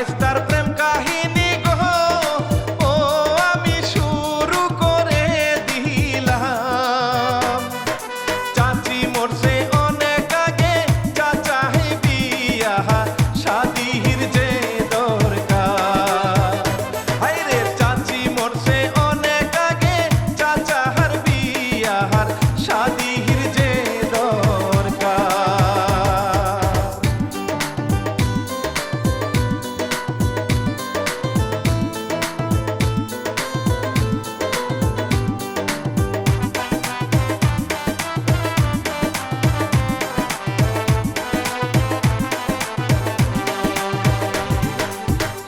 ভাইস্তার প্রেম কাহিনী গো ও আমি শুরু করে দিলাম। চাচি মরছে অনেক আগে, চাচাই বিয়া শাদির যে দরকার। হায়রে চাচি মরছে অনেক আগে, চাচার বিয়ার শাদির যে দরকার।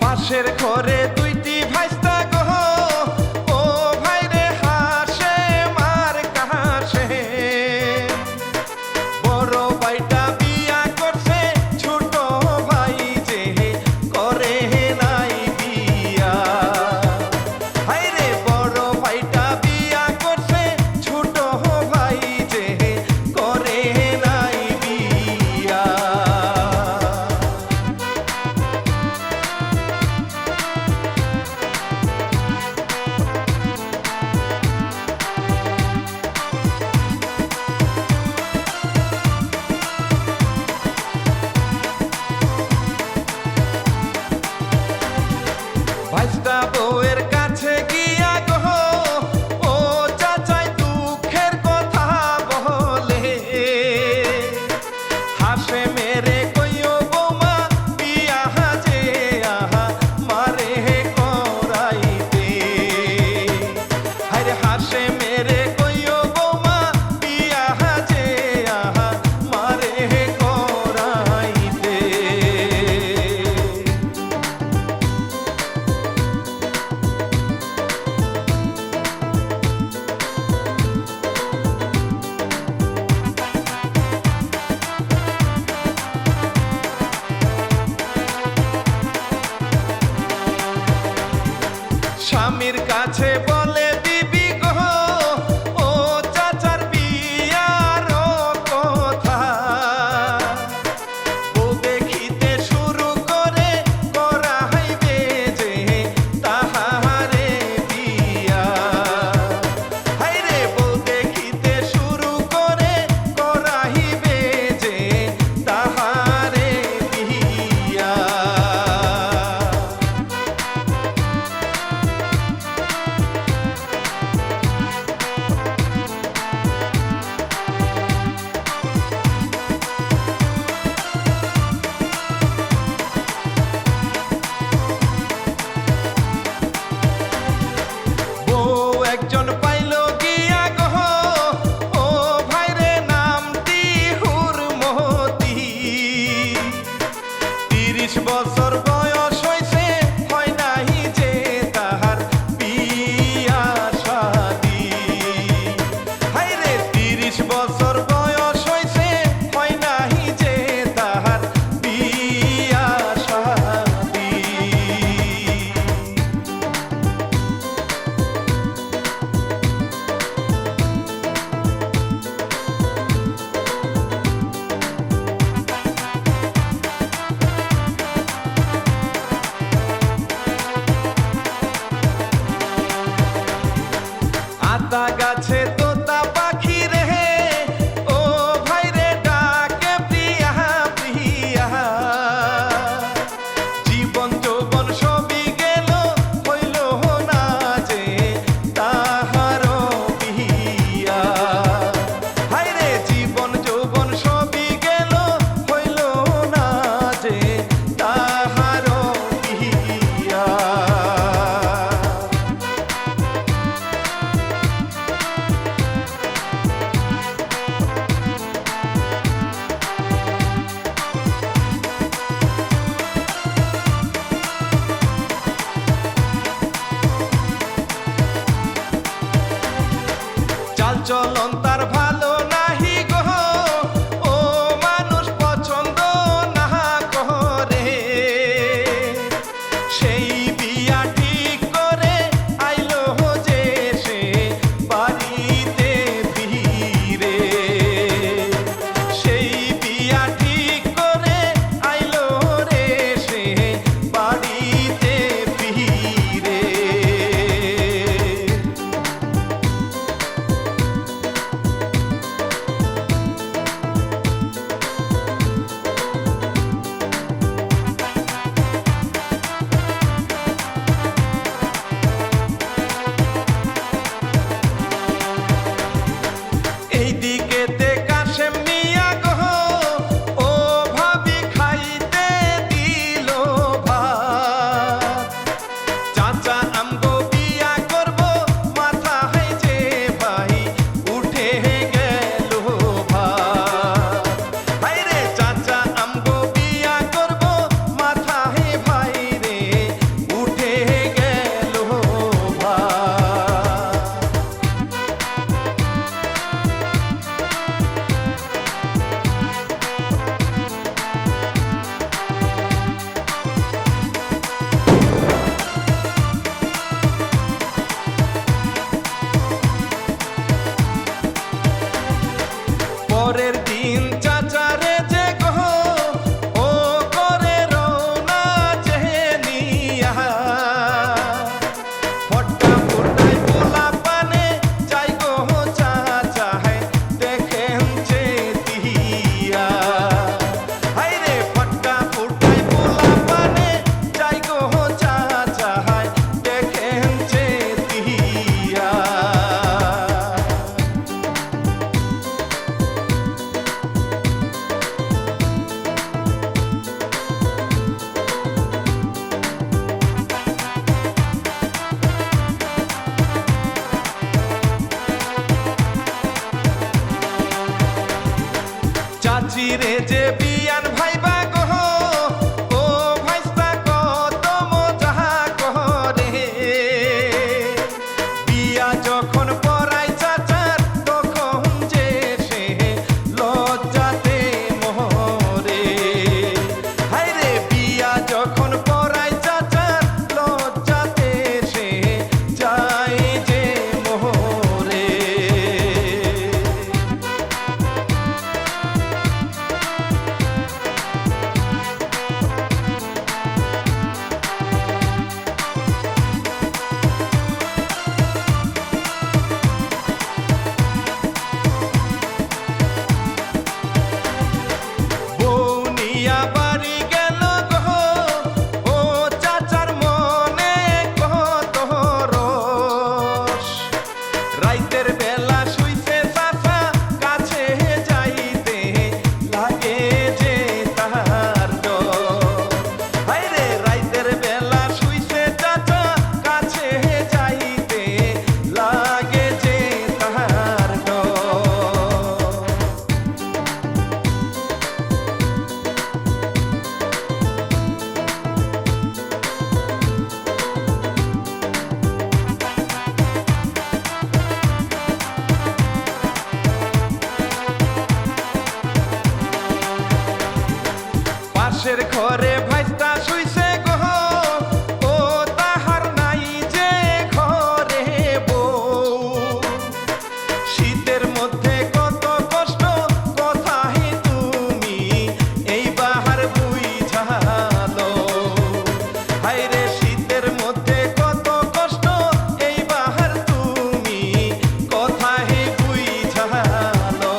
পাশের ঘরে দুইটি ভাইস্তা গো ও ভাইরে হাসে মার কাশে। বড় ভাইটা বিয়া করছে, ছোট ভাই যে করে নাই বিয়া। হায়রে বড় ভাইটা বিয়া করছে, ছোট ভাই যে করে নাই বিয়া। ভাইস্তা বউয়ের কাছে গিয়া গো ও চাচাই দুঃখের কথা বলে। হাসে মেরে কইও বৌমা বিয়া যে মারে করাইতে। হায়রে হাসে মেরে কইও বৌমা বিয়া যে মারে করাইতে। স্বামীর কাছে বলে দিবি গো ও চাচার বিয়ার কথা। বউ দেখিতে শুরু করে করাইবে যে তাহারে বিয়া। হায়রে বউ দেখিতে শুরু করে করাইবে যে তাহারে বিয়া। বউ একজন পাইল গিয়া গো ও ভাইরে নামটি হুরমতি। ৩০ বছর বয়স হইছে, হয় নাই যে তাহার বিয়া শাদি। হায়রে ৩০ বছর বয়স হইছে, হয় নাই যে তাহার বিয়া শাদি। আতা গাছে তোতা পাখি রে ও ভাইরে ডাকে প্রিয়া প্রিয়া। জীবন যৌবন সবই গেল, হইল না যে তাহার বিয়া। হায়রে জীবন যৌবন সবই গেল, হইল না যে তাহার বিয়া। চাল চলন তার ভালো নাহি গো ও মানুষ পছন্দ না করে। সেই বিয়া ঠিক করে আইলো যে সে বাড়িতে ফিরে। সেই বিয়া ঠিক করে আইলো রে সে বাড়ি রে যে বিয়ান ভাইবা গো ও ভাইস্তা কত মজা করে বিয়া যখন পরাই চাচার তখন যে সে লজ্জাতে মোরে হায়রে বিয়া যখন পরাই চাচার লজ্জাতে সে যায় যে মোরে বৌনিয়া বাড়ি গেল গো ও চাচার মনে কত রস রাইতের বেলা শুইছে চাচা কাছে যাইতে লাগে যে তাহার ডর হায়রে রাইতের বেলা শুইছে চাচা কাছে যাইতে লাগে যে তাহার ডর পাশের ঘরে ভাইস্তা শুইছে গো ও তাহার নাই যে ঘরে বউ শীতের মধ্যে কত কষ্ট কথাই তুমি এই বাহার বুঝালো হায়রে শীতের মধ্যে কত কষ্ট এই বাহার তুমি কথাই বুঝালো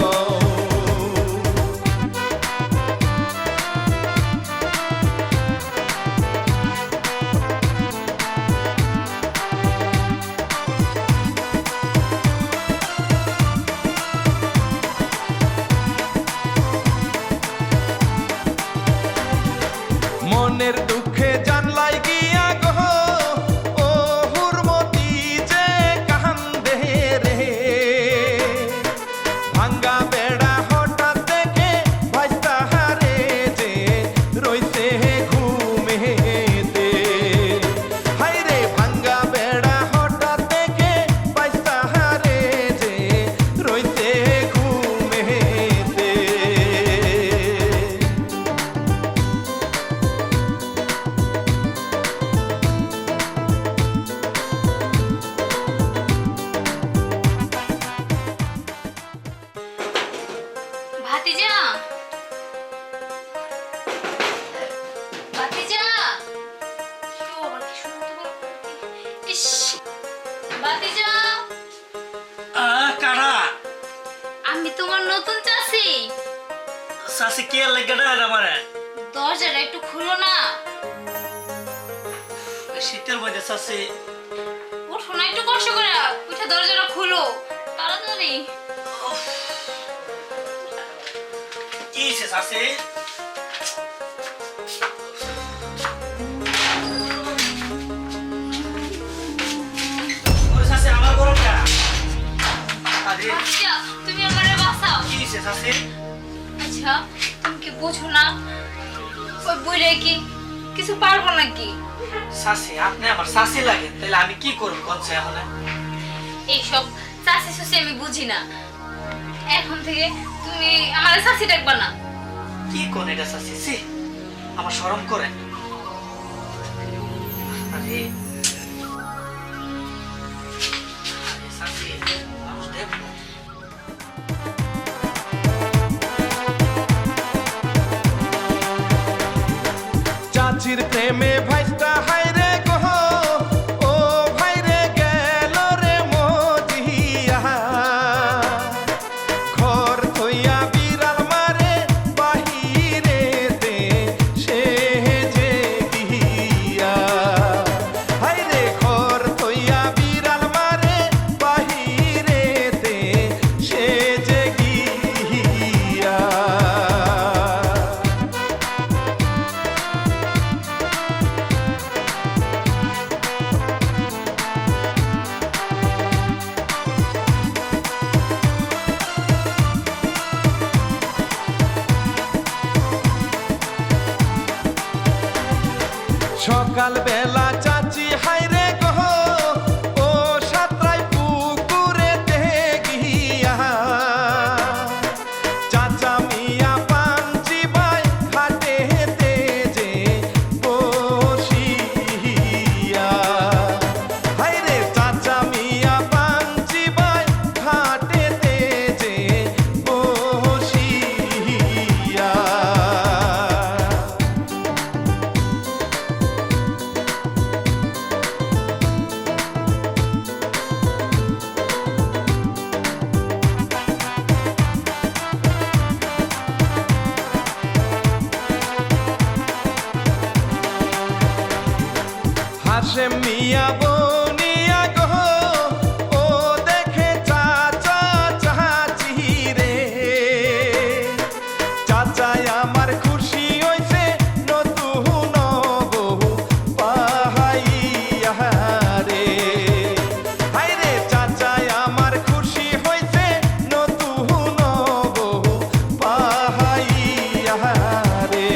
মনের দুঃখে জানলাই গিয়া গো ও হুরমতি যে কান্দে রে ভাঙ্গা বেড়া হঠাৎ দেখে ভাইস্তা হারে যে রইছে ঘুমেতে হায়রে ভাঙ্গা বেড়া হঠাৎ দেখে ভাইস্তা হারে যে রইছে ঘুমেতে ভাতিজা ভাতিজা ও আমার কি শুনতে ইস ভাতিজা কারা আমি তোমার নতুন চাচি সাসি কে লাগে না আমারে দরজাটা একটু খুলো না শীতের মধ্যে সাসি উঠো না একটু কষ্ট করে উঠে দরজাটা খুলো তাড়াতাড়ি কি সে সাসি ওরে সাসি আমার গরমটা আরে ভাতিজা তুমি আমারে বাঁচাও কি সে সাসি আচ্ছা তুমি কি বুঝো না ওই বইরে কি কিছু পারবো নাকি সাসি আপনি আমার সাসি লাগে তাহলে আমি কি করব কোনছে এখন এইসব চাচি সুচি আমি বুঝি না এখন থেকে তুমি আমার চাচি ডাকবা না কি কোন এটা সাসি সি আমার শরম করে আরে আরে সাসি মানুষ দেখো চাচির প্রেমে ভাইস্তা হায়রে গো ও ভাইরে গেল রে মজিয়া ঘর থইয়া বিড়াল মারে বাহিরেতে সে যে গিয়া সকাল বেলা চাচি হাইরে গহ ও সাতরাই পুকুরেতে গিয়া চাচা মিয়া পাঞ্চি বাই ঘাটেতে যে বসিয়া হাইরে চাচা মিয়া পাঞ্চি বাই ঘাটেতে যে বসিয়া হাসেম মিয়া বনিয়া গো ও দেখে চাচা চাচি রে চাচাই আমার খুশি হইছে নতুন বউ পাহাইয়া রে হাইরে চাচাই আমার খুশি হইছে নতুন বউ পাহাইয়া রে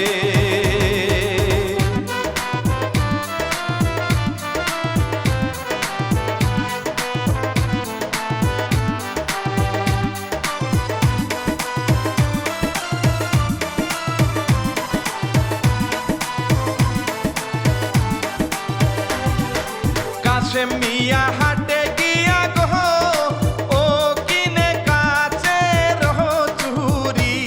কাশেম মিয়া হাটে গিয়া গহ ও কিনে কাচের চুরি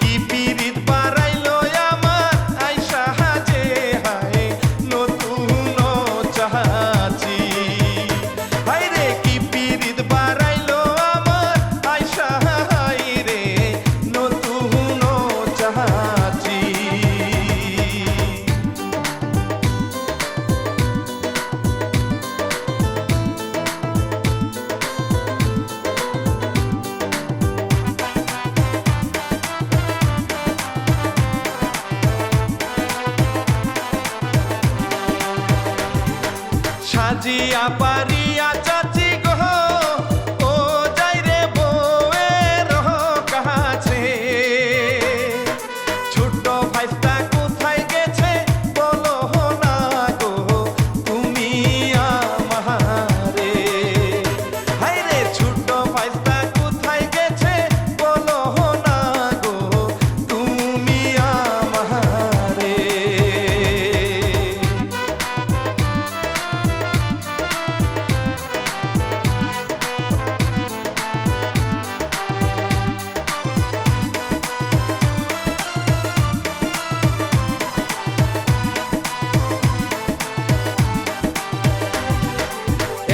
কি পিরিত বাড়াইলো আমার আইসা যে হায় নতুন চাচি হাইরে কি পিরিত বাড়াইলো আমার আইসা হাইরে নতুন চাচি সাজিয়া পারিয়া চাচি গো ও যাই রে বউয়ের কাছে ছোট ভাইটা কোথায় গেছে বলো না গো তুমি আমারে হাইরে ছোট ভাইটা কোথায় গেছে বলো না গো তুমি আমারে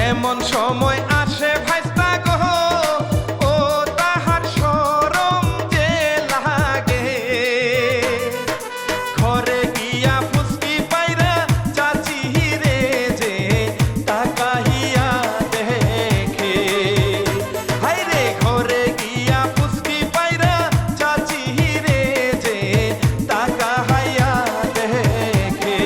এমন সময় আসে ভাইস্তা গো ও তাহার শরম যে লাগে ঘরে গিয়া ফুসকি পাইরা চাচি রে যে তাকাইয়া দেখে হাইরে ঘরে গিয়া ফুসকি পাইরা চাচি রে যে তাকাইয়া দেখে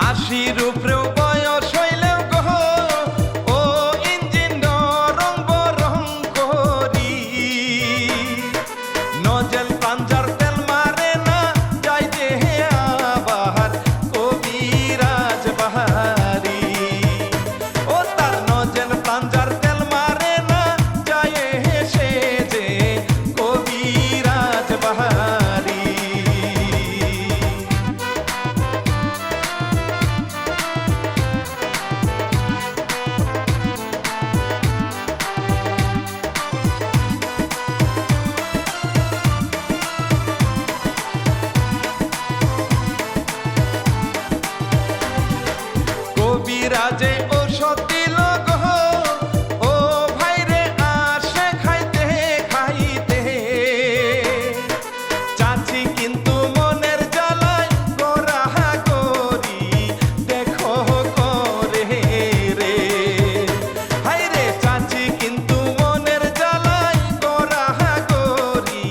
আশির উপরেও বয়স হইলেও গো ও ইঞ্জিন রং বরং করি নজেল পাঞ্জার তেল মারে না যাই যে আবার কবিরাজ বাহারি ও তার নজেল পাঞ্জার তেল মারে না যায় সে যে কবিরাজ বাহারি কবিরাজে ঔষধ দিল গো ও ভাইরে আসে খাইতে খাইতে চাচি কিন্তু মনের জ্বালায় গোরা করি দেখো করে রে হাইরে চাচি কিন্তু মনের জ্বালায় গোরা করি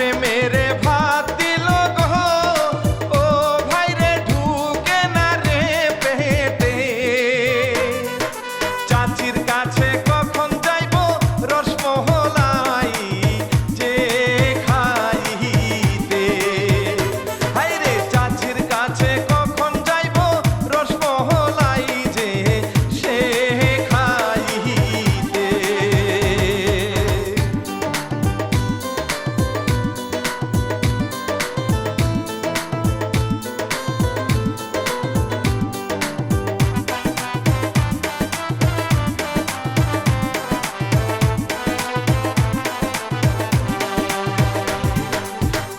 হাসে মেরে ভাত দিল গো ও ভাইরে ঢুকে না রে পেটে চাচির কাছে কখন যাইব রসমলাই যে খাইতে হাইরে চাচির কাছে কখন যাইব রসমলাই যে সে খাইতে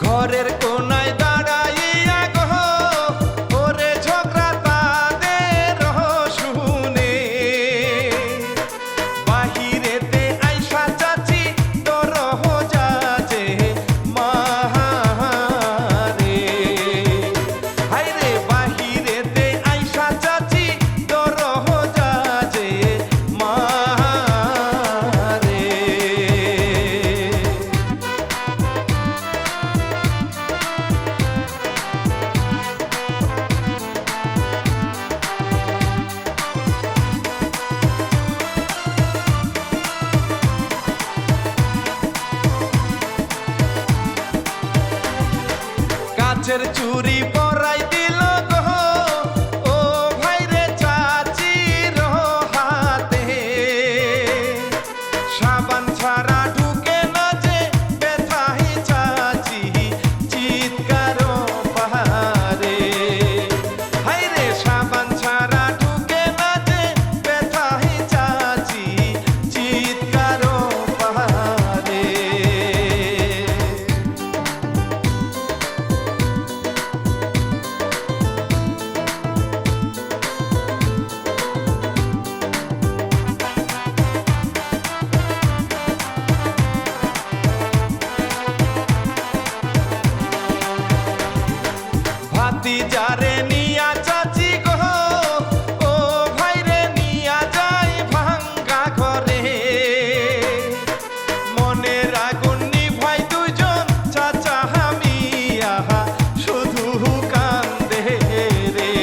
ঘরের কোনায় দাঁড়াইয়া গো ওরে ঝগড়া তাদের শুনে বাহিরেতে আইসা চাচি তোর যাজে মারে হাইরে বাহিরেতে আইসা চাচি তোর যাজে মারে কাছের চুরি পরাই দিল গো ও ভাইরে চাচির হাতে সাবান ছাড়া ঢুকে না যে ব্যথাই চাচি চিৎকার পাহারে হাইরে সাবান ছাড়া ঢুকে না যে ব্যথাই চাচি চিৎকার পাহারে ভাতিজারে নিয়া চাচি গো ও ভাইরে নিয়া যাই ভাঙ্গা ঘরে মনের আগুন নিভাই দুজন চাচা হামিয়া শুধু কান্দে রে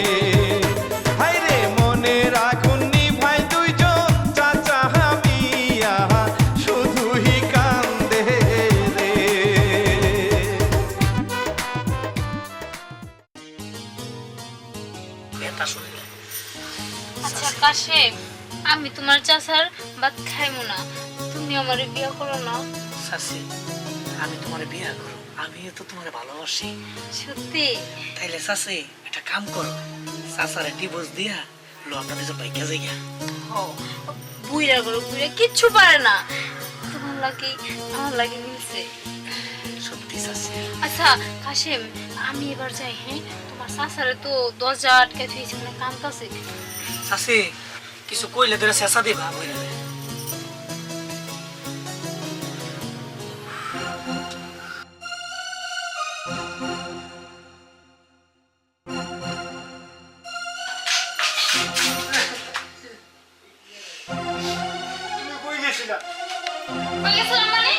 হাইরে মনের আগুন নিভাই দুজন চাচা হামিয়া শুধুই কান্দে রে ব্যথা শুনলে আচ্ছা কাশেম, আমি তোমার চাচার ভাত খাইমু না, তুমি আমার বিয়ে করো না। চাচি আমি তোমার বিয়ে করো, আমি তো তোমার ভালোবাসি। সত্যি? তাইলে চাচি একটা কাম করো, চাচারে ডিভোর্স দিয়া লো আপনাদের যে বাইকা জায়গা। ও বুইরা করো, বুইরা কিচ্ছু পারে না, তোমার লাগি আমার লাগি মিলছে। সত্যি চাচি। আচ্ছা কাশেম, আমি এবার যাই। হ্যাঁ, তোমার চাচারে তো দরজা আটকে থুইছে, মানে কামতাছে। চাচি কিছু কইলে ধরে চেঁচা দিবা বইলে। কই গেছিলাম মানে?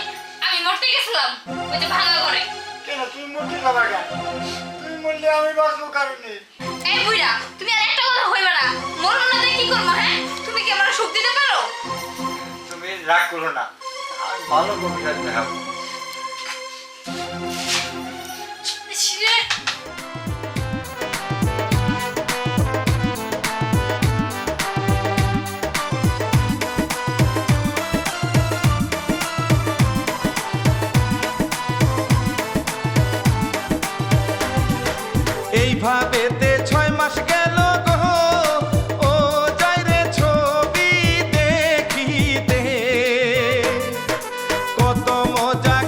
আমি মরতে গেছিলাম ওই যে ভাঙা ঘরে। কেন তুমি মরতে যাবা কেন? তুমি মরলে আমি বাঁচবো কারণে। এই বুইড়া, তুমি আর একটা কথা কইবা না। মরো না তাই কি করবো? হ্যাঁ, তুমি কি আমার সুখ দিতে পারো? তুমি রাগ করো না, আমি ভালো কবিতা দেখাবো। ছিরে এইভাবেতে 6 মাস গেল গো ও যাইরে ছবি দেখিতে কত মজা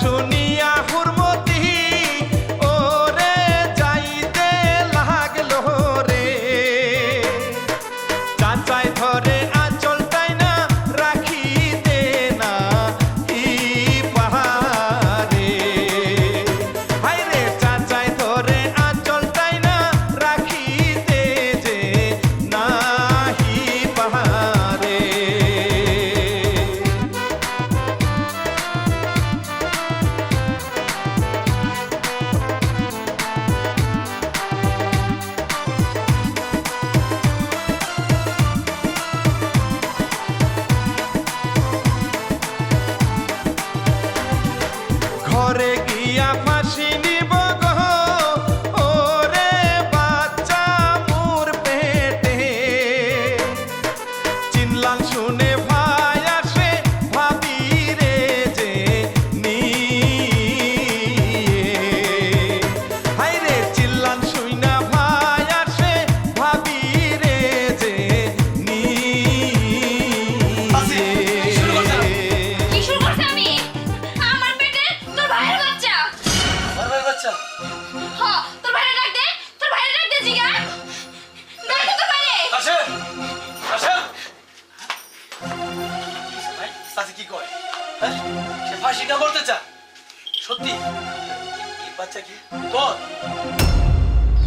শুনিয়া হুরমতি ওরে যাইতে লাগলো রে চাচাই ধরে আঁচলটাই না রাখিতে না ই পাহাড়ে হাইরে চাচাই ধরে আঁচলটাই না রাখিতে যে নাহি পাহাড়ে ঘরে গিয়া ফাঁসি নিব গো ওরে বাচ্চা মোর পেটে চিনলাম শুনে ভাই আসে ভাবি রে যে হাই রে চিল্লান শুইনা ভাই আসে ভাবি রে যে কি শুরু করছে আমি আমার পেটে তোর ভাইয়ের বাচ্চা আমার ভাই বাচ্চা হ তোর ভাইয়ের ডাক দে তোর ভাইয়ের ডাক দে জিগা ডাক দে তোর ভাইয়ে আসেন আসেন ভাই চাচি কি কয় হ্যাঁ সে ফাঁসিটা করতে চা সত্যি এই বাচ্চা কি তোর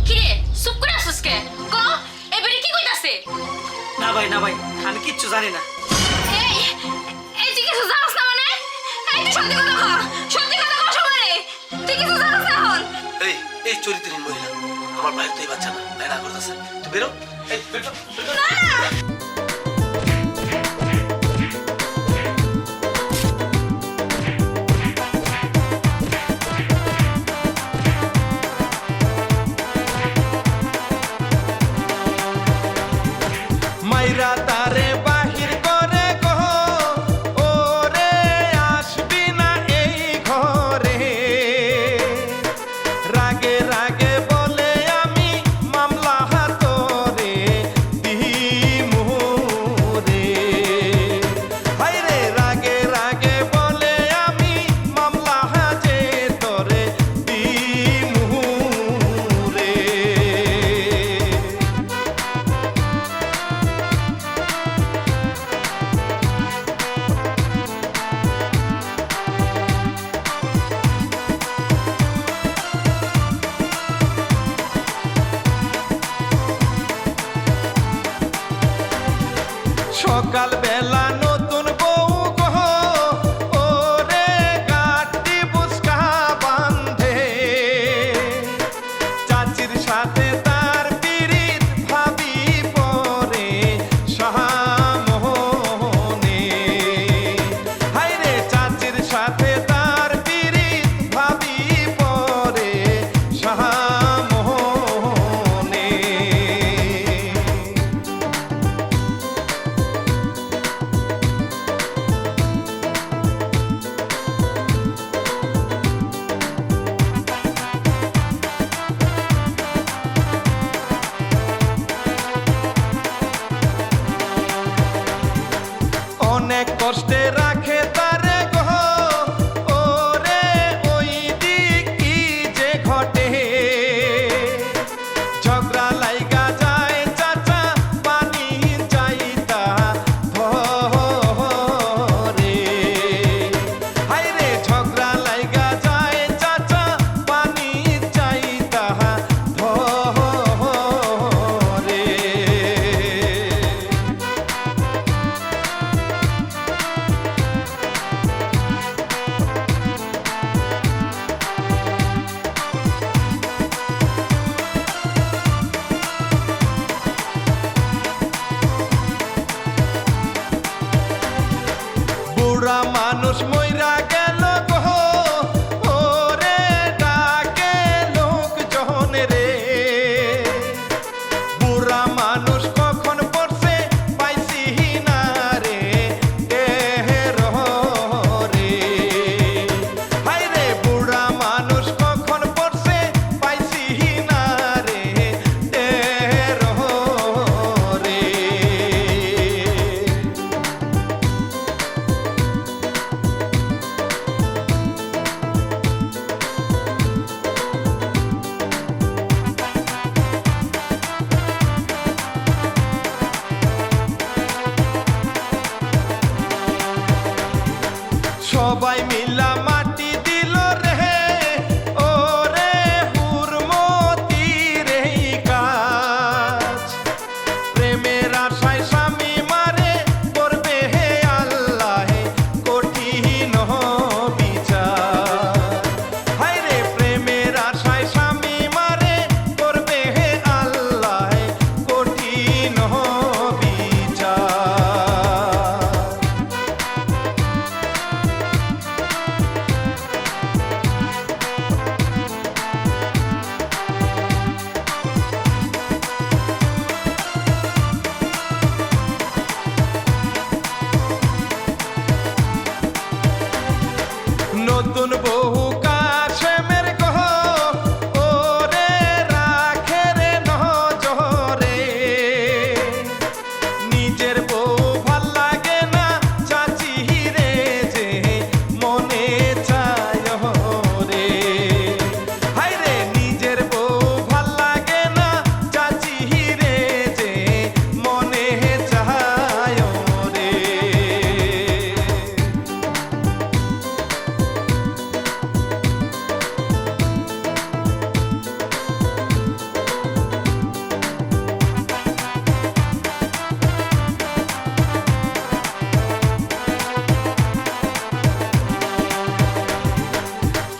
কি রে চুপ করে আসছিস কে ক এবারে কি কইতাছে না ভাই আমি কিচ্ছু জানি না এই এই তুই কিছু জানাস না মানে এই তুই সত্যি কথা কর সত্যি কথা কর সবারে তুই কিছু জানাস না হন এই চরিত্রহীন মহিলা আমার ভাইয়ের তো এই বাচ্চা না তাই না করতেছে তুই বেরো এই বেরো না মাইরা তারে বাহির করে গো ওরে আসবি না এই ঘরে রাগে রাগে বলে আমি মামলা তোরে দিমুরে হাইরে রাগে রাগে বলে আমি মামলা যে তোরে দিমুরে সকাল বেলা নতুন বউ গো ওরে গাটি বুসকা বান্ধে চাচির সাথে তার পিরিত ভাবি পরে সামনে হাইরে চাচির সাথে তার পিরিত ভাবি পরে সামনে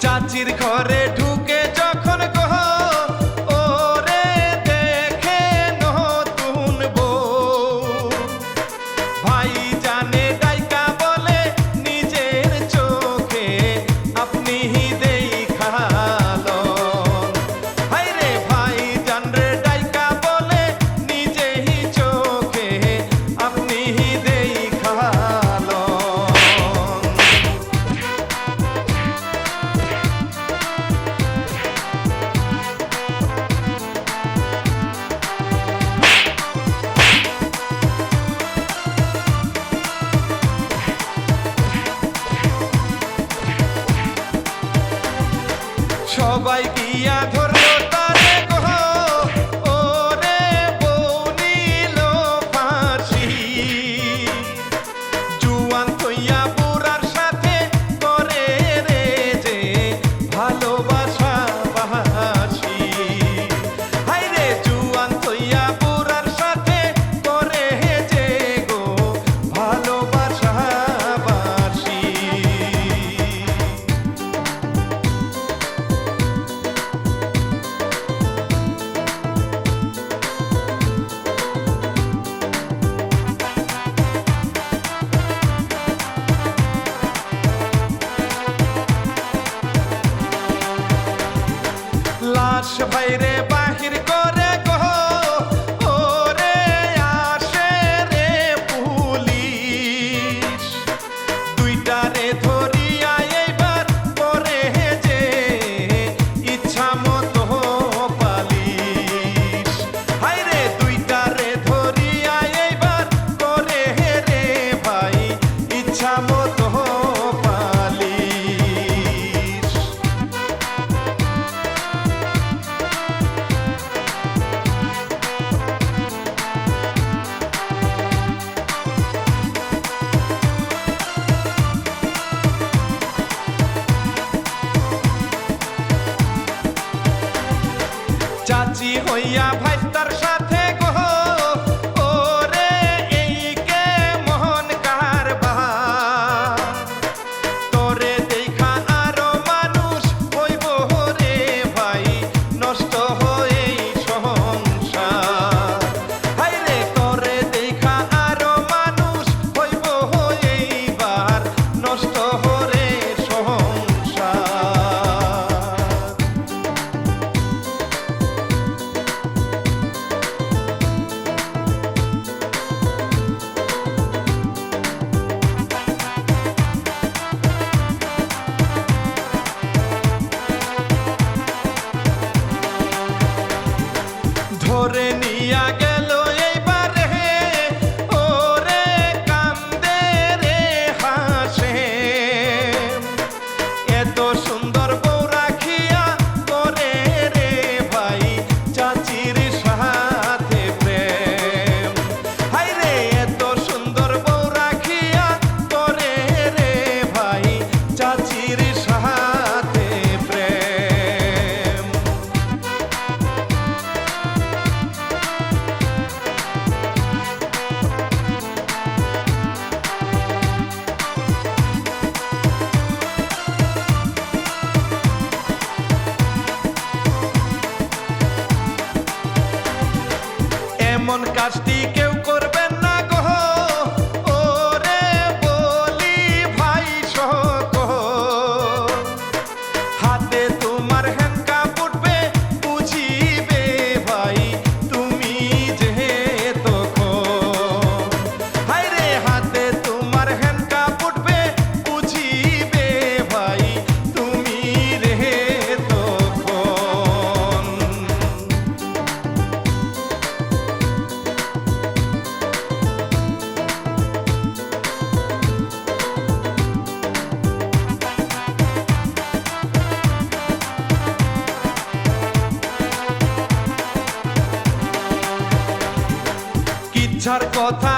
চাচির ঘরে ঢুকে যখন গো ওরে দেখে নতুন বউ ভাই জানে ডাইকা বলে নিজের চোখে আপনি দেখালো হাই রে ভাই জান রে ডাইকা বলে নিজেই চোখে আপনি দেখালো সবাই গিয়া ধরলো তারে গো ওরে বউ নিল ফাঁসি জুয়ান থইয়া বুড়ার সাথে করে রে যে ভালোবাসা বাসি হাই রে জুয়ান থইয়া বুড়ার সাথে করে যে গো ভালোবাসা বাসি লাশ ভাইরে বাহির করে গো ওরে আসে রে পুলিশ দুইটারে ধরিয়া এইবার করে যে ইচ্ছা মতো পালিশ হাইরে দুইটারে ধরিয়া এইবার করে রে ভাই ইচ্ছা মতো পালিশ চাচি হইয়া ভাইস্তার সাথে গো ওরে এই কে মোহন কারবার তোরে দেখা আরো মানুষ হইব রে ভাই নষ্ট হয়ে সংসার হাই রে তোরে দেখা আরো মানুষ হইব এইবার নষ্ট হরে সংসার ধরে নিয়া গেল এইবার হে ওরে কান্দে রে হাসে এত সুন্দর বউ রাখিয়া করে রে ভাই চাচির সাথে প্রেম হাই রে এত সুন্দর বউ রাখিয়া করে রে ভাই চাচির সাথে প্রেম এমন কাজটি কেউ করবেন না গো ওরে বলি ভাই সকল হাতে তোমার হ্যান্ডকা ফুটবে বুঝিবে ভাই তুমি যে তখন হাই রে হাতে তোমার হ্যান্ডকা ফুটবে বুঝিবে ভাই তুমি রে তখন ইচ্ছার কথা